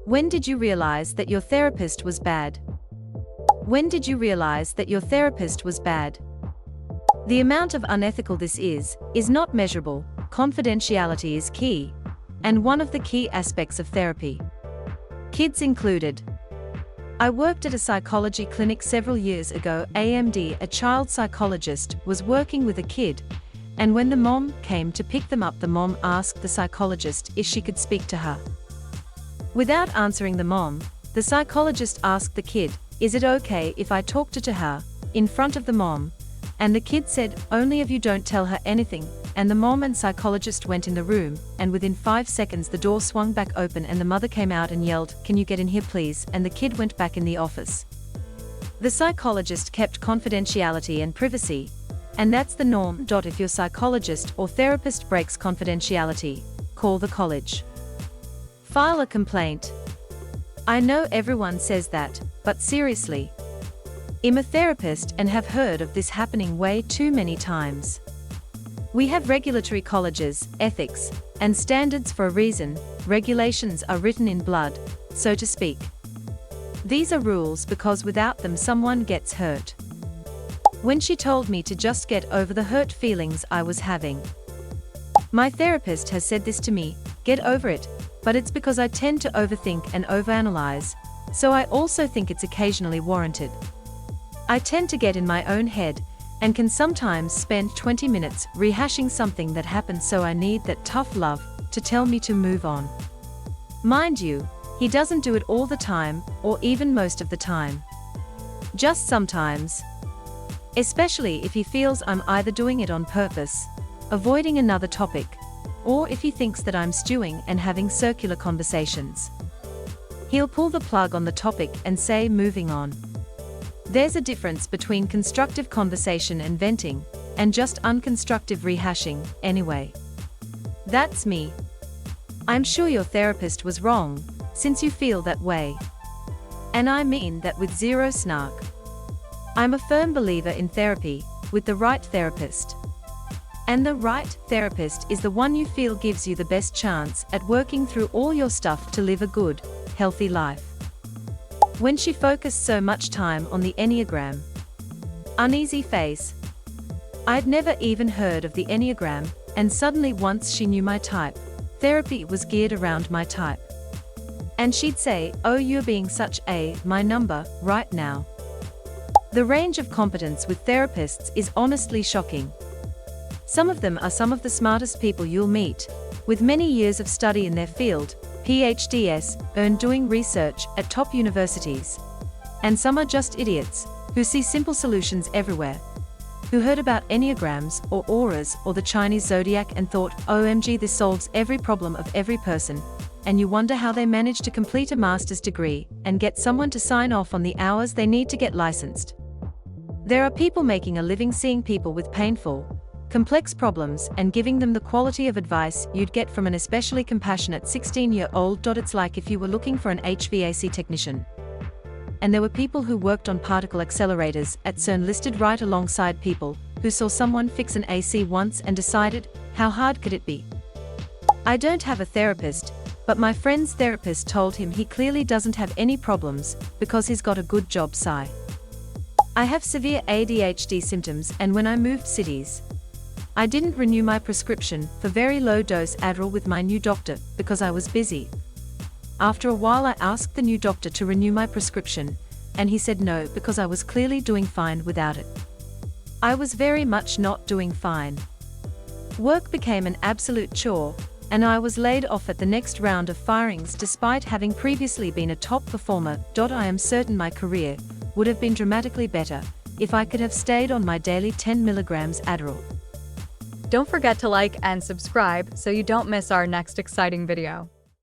When did you realize that your therapist was bad? When did you realize that your therapist was bad? The amount of unethical this is not measurable. Confidentiality is key, and one of the key aspects of therapy. Kids included. I worked at a psychology clinic several years ago. AMD, a child psychologist, was working with a kid, and when the mom came to pick them up, the mom asked the psychologist if she could speak to her. Without answering the mom, the psychologist asked the kid, "Is it okay if I talk to her in front of the mom?" And the kid said, "Only if you don't tell her anything." And the mom and psychologist went in the room, and within 5 seconds the door swung back open and the mother came out and yelled, "Can you get in here please?" And the kid went back in the office. The psychologist kept confidentiality and privacy, and that's the norm. If your psychologist or therapist breaks confidentiality, call the college. File a complaint. I know everyone says that, but seriously. I'm a therapist and have heard of this happening way too many times. We have regulatory colleges, ethics, and standards for a reason. Regulations are written in blood, so to speak. These are rules because without them someone gets hurt. When she told me to just get over the hurt feelings I was having. My therapist has said this to me, get over it, but it's because I tend to overthink and overanalyze, so I also think it's occasionally warranted. I tend to get in my own head, and can sometimes spend 20 minutes rehashing something that happened, so I need that tough love to tell me to move on. Mind you, he doesn't do it all the time, or even most of the time. Just sometimes. Especially if he feels I'm either doing it on purpose, avoiding another topic, or if he thinks that I'm stewing and having circular conversations. He'll pull the plug on the topic and say moving on. There's a difference between constructive conversation and venting, and just unconstructive rehashing, anyway. That's me. I'm sure your therapist was wrong, since you feel that way. And I mean that with zero snark. I'm a firm believer in therapy, with the right therapist. And the right therapist is the one you feel gives you the best chance at working through all your stuff to live a good, healthy life. When she focused so much time on the Enneagram. Uneasy face. I'd never even heard of the Enneagram, and suddenly once she knew my type, therapy was geared around my type. And she'd say, "Oh, you're being such my number right now." The range of competence with therapists is honestly shocking. Some of them are some of the smartest people you'll meet, with many years of study in their field, PhDs, earned doing research at top universities. And some are just idiots, who see simple solutions everywhere, who heard about Enneagrams or auras or the Chinese zodiac and thought, OMG, this solves every problem of every person, and you wonder how they manage to complete a master's degree and get someone to sign off on the hours they need to get licensed. There are people making a living seeing people with painful, complex problems and giving them the quality of advice you'd get from an especially compassionate 16-year-old. It's like if you were looking for an HVAC technician. And there were people who worked on particle accelerators at CERN listed right alongside people who saw someone fix an AC once and decided, how hard could it be? I don't have a therapist, but my friend's therapist told him he clearly doesn't have any problems because he's got a good job. I have severe ADHD symptoms, and when I moved cities, I didn't renew my prescription for very low-dose Adderall with my new doctor because I was busy. After a while I asked the new doctor to renew my prescription, and he said no because I was clearly doing fine without it. I was very much not doing fine. Work became an absolute chore, and I was laid off at the next round of firings despite having previously been a top performer. I am certain my career would have been dramatically better if I could have stayed on my daily 10 milligrams Adderall. Don't forget to like and subscribe so you don't miss our next exciting video.